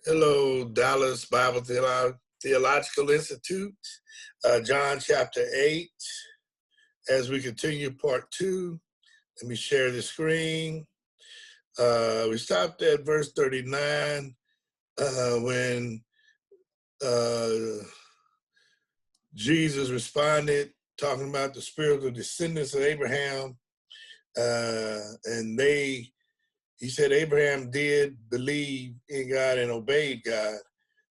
Hello, Dallas Bible Theological Institute, John Chapter 8. As we continue part 2, let me share the screen. We stopped at verse 39 when Jesus responded, talking about the spiritual descendants of Abraham. He said Abraham did believe in God and obeyed God.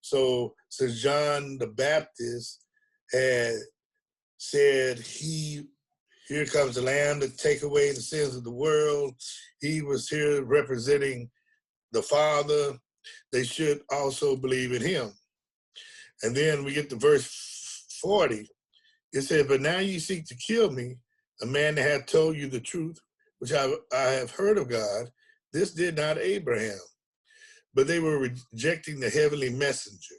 So since John the Baptist had said, here comes the Lamb to take away the sins of the world, he was here representing the Father, they should also believe in him. And then we get to verse 40. It said, but now you seek to kill me, a man that hath told you the truth, which I have heard of God. This did not Abraham, but they were rejecting the heavenly messenger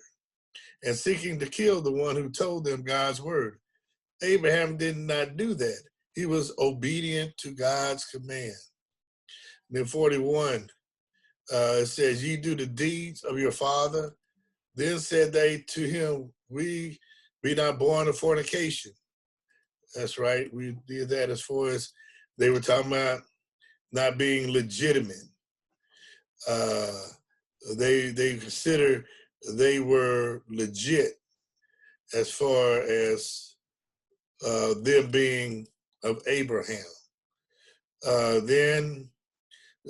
and seeking to kill the one who told them God's word. Abraham did not do that. He was obedient to God's command. And then 41, it says, ye do the deeds of your father. Then said they to him, we be not born of fornication. That's right. We did that as far as they were talking about not being legitimate. They consider they were legit as far as them being of Abraham. Then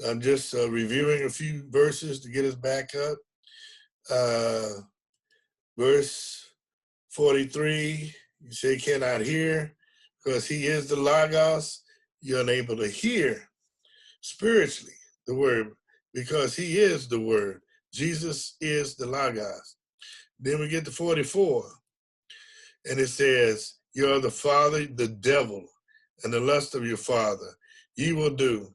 I'm just reviewing a few verses to get us back up. Verse 43, you say cannot hear because he is the Logos. You're unable to hear spiritually the word because he is the word. Jesus is the Logos. Then we get to 44 and it says, you're the father, the devil, and the lust of your father. Ye will do.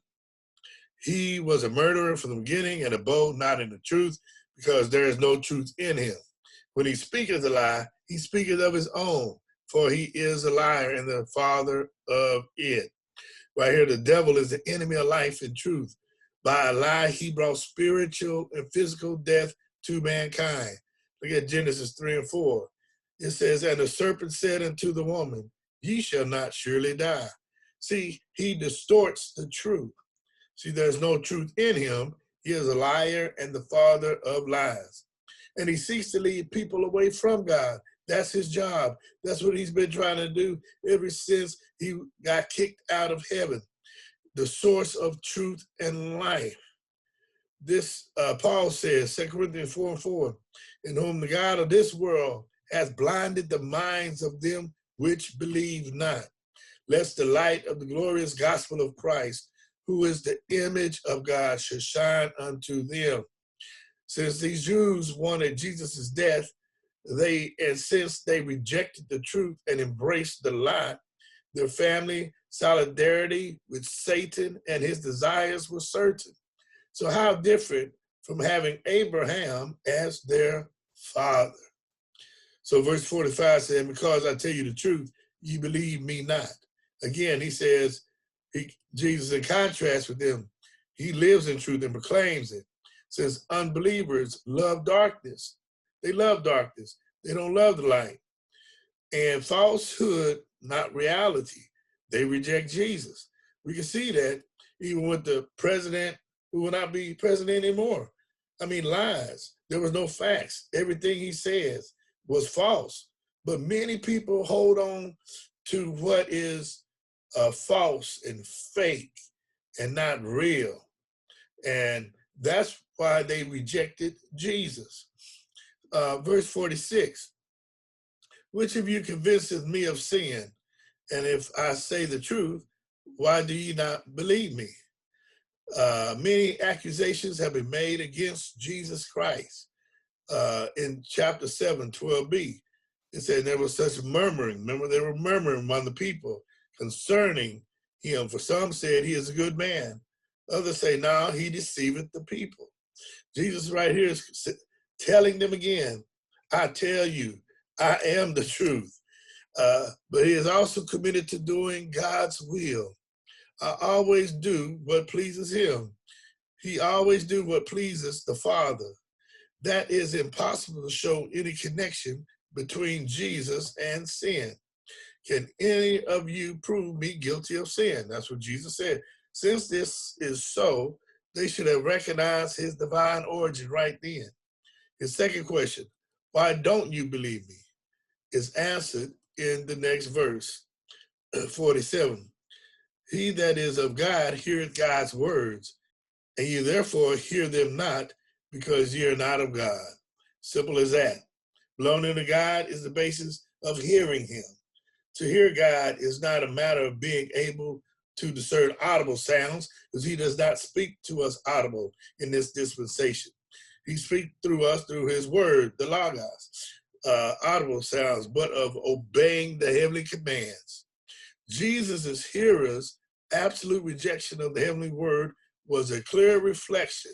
He was a murderer from the beginning and abode not in the truth because there is no truth in him. When he speaketh a lie, he speaketh of his own, for he is a liar and the father of it. Right here, the devil is the enemy of life and truth. By a lie, he brought spiritual and physical death to mankind. Look at Genesis 3 and 4. It says, and the serpent said unto the woman, ye shall not surely die. See, he distorts the truth. See, there's no truth in him. He is a liar and the father of lies. And he seeks to lead people away from God. That's his job. That's what he's been trying to do ever since he got kicked out of heaven, the source of truth and life. This, Paul says, 2 Corinthians 4 and 4, in whom the God of this world has blinded the minds of them which believe not, lest the light of the glorious gospel of Christ, who is the image of God, should shine unto them. Since these Jews wanted Jesus' death, since they rejected the truth and embraced the lie, their family solidarity with Satan and his desires was certain. So how different from having Abraham as their father? So verse 45 said, because I tell you the truth, you believe me not. Again, he says, Jesus in contrast with them, he lives in truth and proclaims it. Since unbelievers love darkness, they love darkness. They don't love the light. And falsehood, not reality. They reject Jesus. We can see that even with the president who will not be president anymore. I mean, lies. There was no facts. Everything he says was false. But many people hold on to what is false and fake and not real. And that's why they rejected Jesus. Verse 46, which of you convinceth me of sin? And if I say the truth, why do you not believe me? Many accusations have been made against Jesus Christ. In chapter 7, 12b, it said there was such murmuring. Remember, they were murmuring among the people concerning him. For some said he is a good man. Others say, no, he deceiveth the people. Jesus right here is telling them again, I tell you, I am the truth. But he is also committed to doing God's will. I always do what pleases him. He always do what pleases the Father. that is impossible to show any connection between Jesus and sin. Can any of you prove me guilty of sin? That's what Jesus said. Since this is so, they should have recognized his divine origin right then. His second question, why don't you believe me, is answered in the next verse, 47. He that is of God heareth God's words, and you therefore hear them not, because ye are not of God. Simple as that. Belonging to God is the basis of hearing him. To hear God is not a matter of being able to discern audible sounds, because he does not speak to us audible in this dispensation. He speaks through us through his word, the Logos, audible sounds, but of obeying the heavenly commands. Jesus' hearers' absolute rejection of the heavenly word was a clear reflection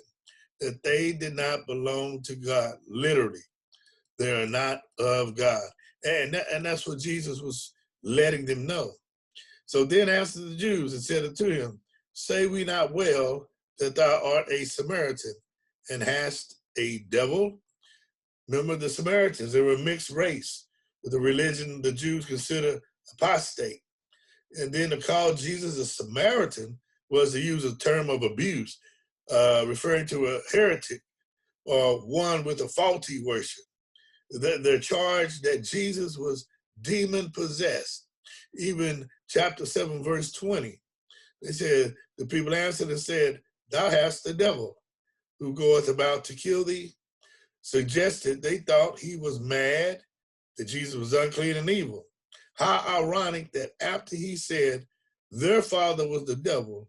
that they did not belong to God. Literally, they are not of God. And that's what Jesus was letting them know. So then answered the Jews and said unto him, say we not well that thou art a Samaritan and hast a devil? Remember the Samaritans, they were a mixed race with the religion the Jews consider apostate. And then to call Jesus a Samaritan was to use a term of abuse, referring to a heretic or one with a faulty worship. They're charged that Jesus was demon possessed. Even chapter 7, verse 20, they said, the people answered and said, thou hast the devil, who goeth about to kill thee. Suggested they thought he was mad, that Jesus was unclean and evil. How ironic that after he said their father was the devil,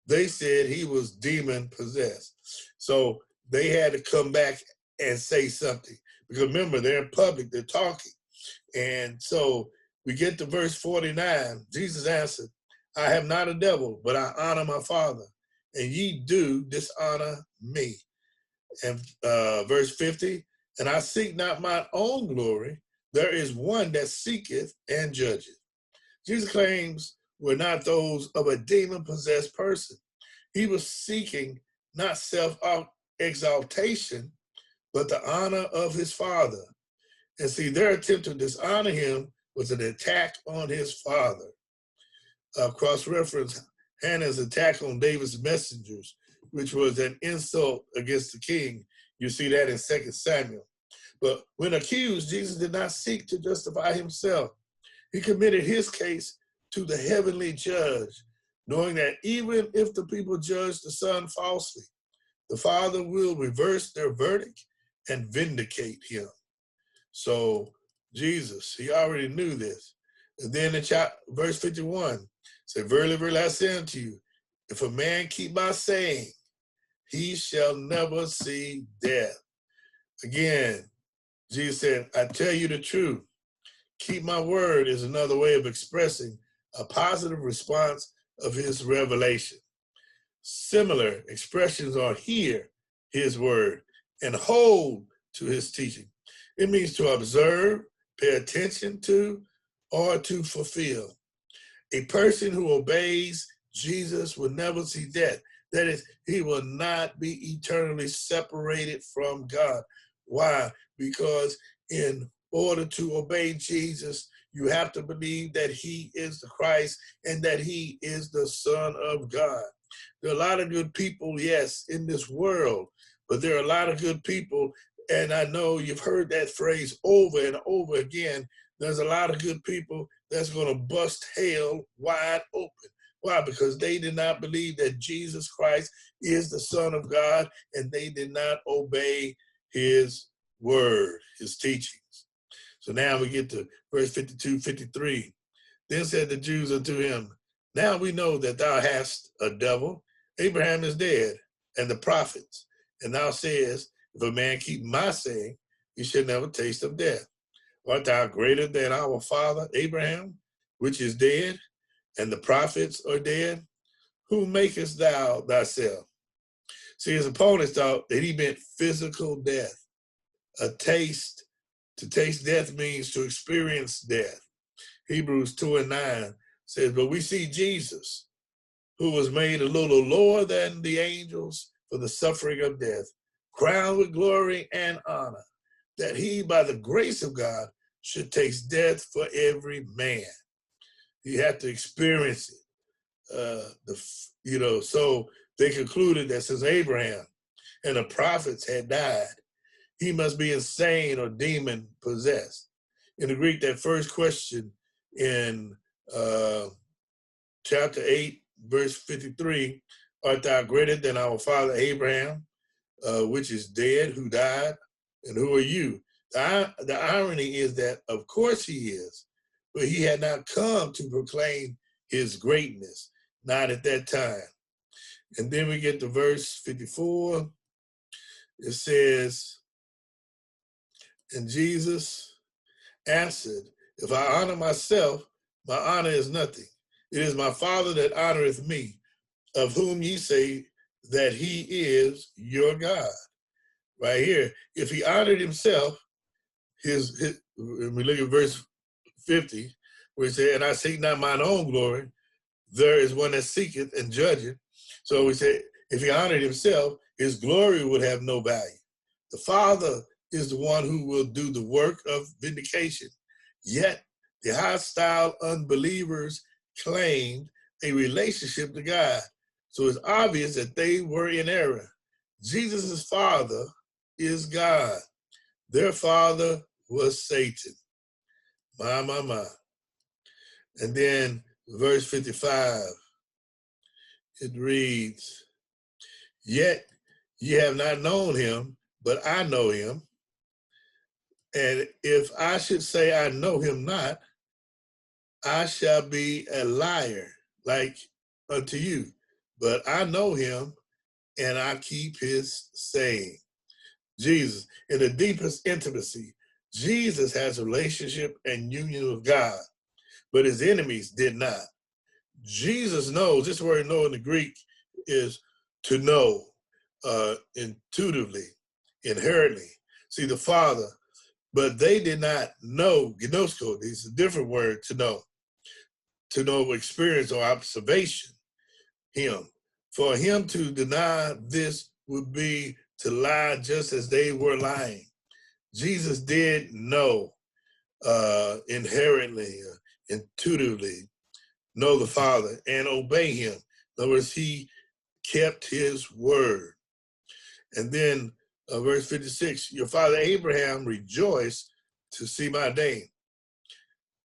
they said he was demon possessed. So they had to come back and say something. Because remember, they're in public, they're talking. And so we get to verse 49. Jesus answered, I have not a devil, but I honor my Father, and ye do dishonor me. And verse 50, and I seek not my own glory. There is one that seeketh and judgeth. Jesus' claims were not those of a demon-possessed person. He was seeking not self-exaltation, but the honor of his Father. And see, their attempt to dishonor him was an attack on his Father. Cross-reference Hannah's attack on David's messengers, which was an insult against the king. You see that in 2 Samuel. But when accused, Jesus did not seek to justify himself. He committed his case to the heavenly judge, knowing that even if the people judge the Son falsely, the Father will reverse their verdict and vindicate him. So Jesus, he already knew this. And then in verse 51, say, verily, verily, I say unto you, if a man keep my saying, he shall never see death. Again, Jesus said, I tell you the truth. Keep my word is another way of expressing a positive response of his revelation. Similar expressions are hear his word and hold to his teaching. It means to observe, pay attention to, or to fulfill. A person who obeys Jesus will never see death. That is, he will not be eternally separated from God. Why? Because in order to obey Jesus, you have to believe that he is the Christ and that he is the Son of God. There are a lot of good people, yes, in this world, but there are a lot of good people, and I know you've heard that phrase over and over again. There's a lot of good people that's going to bust hell wide open. Why? Because they did not believe that Jesus Christ is the Son of God, and they did not obey his word, his teachings. So now we get to verse 52, 53. Then said the Jews unto him, now we know that thou hast a devil. Abraham is dead, and the prophets. And thou sayest, if a man keep my saying, he shall never taste of death. Art thou greater than our father Abraham, which is dead, and the prophets are dead? Who makest thou thyself? See, his opponents thought that he meant physical death. A taste, to taste death means to experience death. Hebrews 2:9 says, but we see Jesus, who was made a little lower than the angels for the suffering of death, crowned with glory and honor, that he, by the grace of God, should taste death for every man. He had to experience it. So they concluded that since Abraham and the prophets had died, he must be insane or demon possessed. In the Greek, that first question in chapter 8, verse 53, art thou greater than our father Abraham, which is dead, who died, and who are you? The irony is that, of course he is, but he had not come to proclaim his greatness, not at that time. And then we get to verse 54. It says, and Jesus answered, if I honor myself, my honor is nothing. It is my Father that honoreth me, of whom ye say that he is your God. Right here, if he honored himself, when we look at verse 50, where he said, and I seek not mine own glory, there is one that seeketh and judgeth. So we say, if he honored himself, his glory would have no value. The Father is the one who will do the work of vindication. Yet the hostile unbelievers claimed a relationship to God. So it's obvious that they were in error. Jesus' Father is God. Their father was Satan. My. And then verse 55, it reads, yet ye have not known him, but I know him. And if I should say I know him not, I shall be a liar like unto you. But I know him, and I keep his saying. Jesus, in the deepest intimacy, Jesus has a relationship and union with God, but his enemies did not. Jesus knows, this word know in the Greek is to know, intuitively, inherently. See, the Father, but they did not know, gnosko, it's a different word, to know experience or observation, him. For him to deny this would be to lie just as they were lying. Jesus did know inherently, intuitively, know the Father and obey him. In other words, he kept his word. And then verse 56, your father Abraham rejoiced to see my day,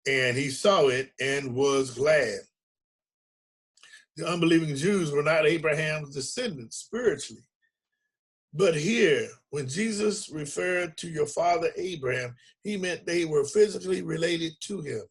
and he saw it and was glad. The unbelieving Jews were not Abraham's descendants spiritually. But here, when Jesus referred to your father Abraham, he meant they were physically related to him.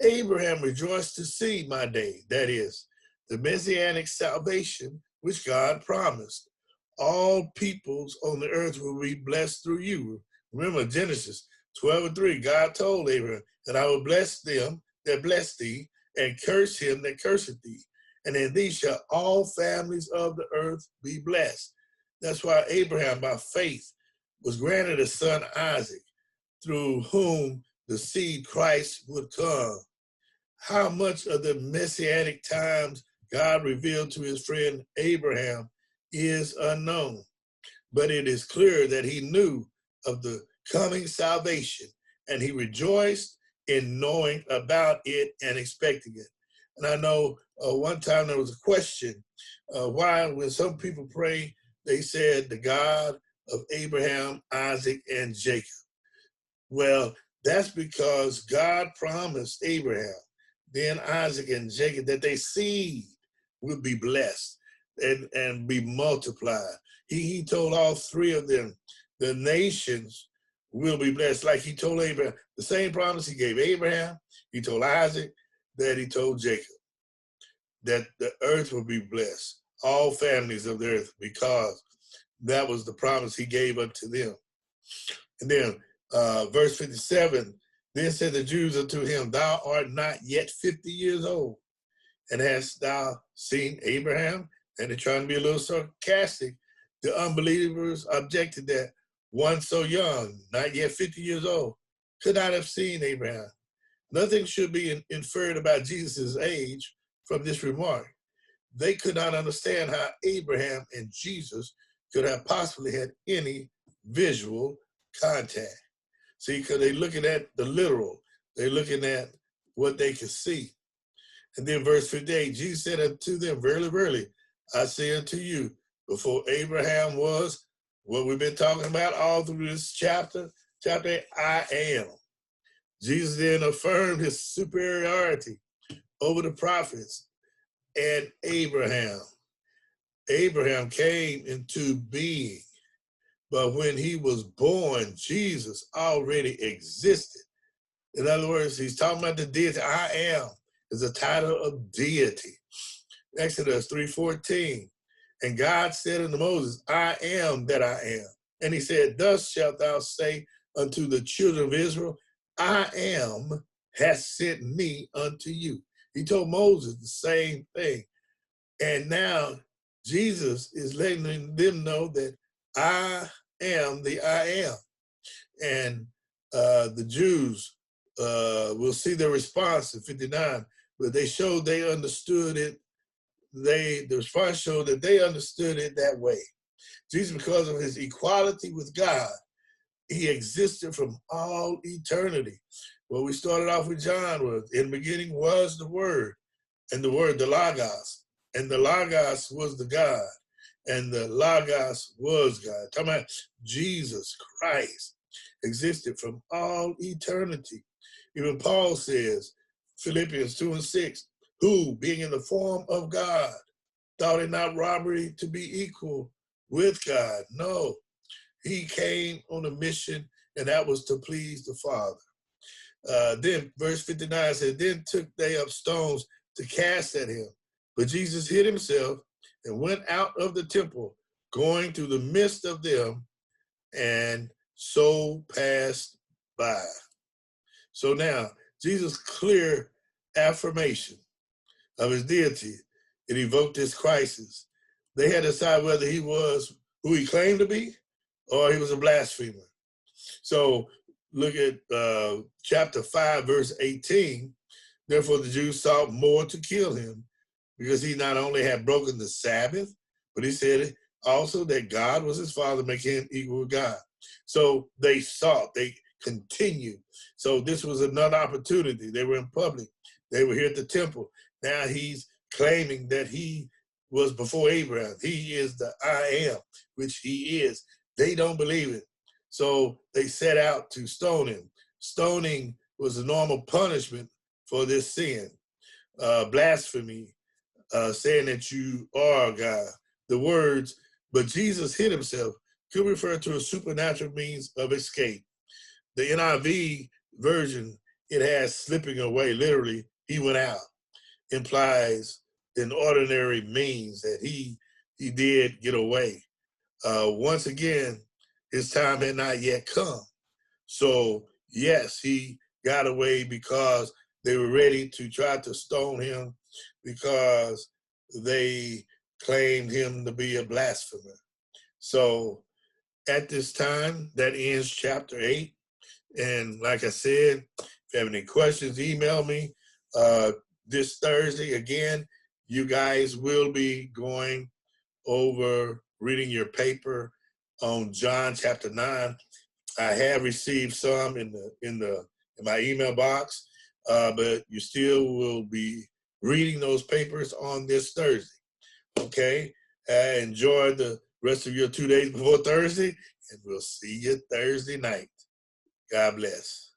Abraham rejoiced to see my day, that is, the messianic salvation which God promised. All peoples on the earth will be blessed through you. Remember Genesis 12:3, God told Abraham that I will bless them that bless thee and curse him that curseth thee. And in thee shall all families of the earth be blessed. That's why Abraham, by faith, was granted a son Isaac, through whom the seed Christ would come. How much of the messianic times God revealed to his friend Abraham is unknown, but it is clear that he knew of the coming salvation, and he rejoiced in knowing about it and expecting it. And I know one time there was a question, why when some people pray, they said the God of Abraham, Isaac, and Jacob. Well, that's because God promised Abraham, then Isaac and Jacob, that their seed would be blessed and be multiplied. He told all three of them, the nations will be blessed, like he told Abraham. The same promise he gave Abraham, he told Isaac, that he told Jacob, that the earth will be blessed, all families of the earth, because that was the promise he gave unto them. And then verse 57, then said the Jews unto him, thou art not yet 50 years old, and hast thou seen Abraham? And they're trying to be a little sarcastic. The unbelievers objected that one so young, not yet 50 years old, could not have seen Abraham. Nothing should be inferred about Jesus' age from this remark. They could not understand how Abraham and Jesus could have possibly had any visual contact. See, because they're looking at the literal. They're looking at what they can see. And then verse 58, Jesus said unto them, verily, verily, I say unto you, before Abraham was, what we've been talking about all through this chapter 8, I am. Jesus then affirmed his superiority over the prophets and Abraham. Abraham came into being, but when he was born, Jesus already existed. In other words, he's talking about the deity. I am is a title of deity. Exodus 3:14. And God said unto Moses, I am that I am. And he said, thus shalt thou say unto the children of Israel, I am has sent me unto you. He told Moses the same thing. And now Jesus is letting them know that I am the I am. And the Jews will see their response in 59, but they showed they understood it. The response showed that they understood it that way. Jesus, because of his equality with God, he existed from all eternity. Well, we started off with John was, in the beginning was the Word, and the Word, the Logos, and the Logos was the God, and the Logos was God. Talking about Jesus Christ existed from all eternity. Even Paul says, Philippians 2:6, who, being in the form of God, thought it not robbery to be equal with God. No, he came on a mission, and that was to please the Father. Then verse 59 says, then took they up stones to cast at him. But Jesus hid himself and went out of the temple, going through the midst of them, and so passed by. So now, Jesus' clear affirmation of his deity, it evoked this crisis. They had to decide whether he was who he claimed to be or he was a blasphemer. So look at chapter 5, verse 18. Therefore the Jews sought more to kill him because he not only had broken the Sabbath, but he said also that God was his father, making him equal with God. So they sought, they continued. So this was another opportunity. They were in public. They were here at the temple. Now he's claiming that he was before Abraham. He is the I am, which he is. They don't believe it. So they set out to stone him. Stoning was a normal punishment for this sin. Blasphemy, saying that you are God. The words, but Jesus hid himself, could refer to a supernatural means of escape. The NIV version, it has slipping away, literally, he went out, implies an ordinary means that he did get away. Once again, his time had not yet come. So yes, he got away because they were ready to try to stone him because they claimed him to be a blasphemer. So at this time, that ends chapter 8. And like I said, if you have any questions, email me. This Thursday, again, you guys will be going over reading your paper on John chapter 9. I have received some in my email box, but you still will be reading those papers on this Thursday. Okay? Enjoy the rest of your 2 days before Thursday, and we'll see you Thursday night. God bless.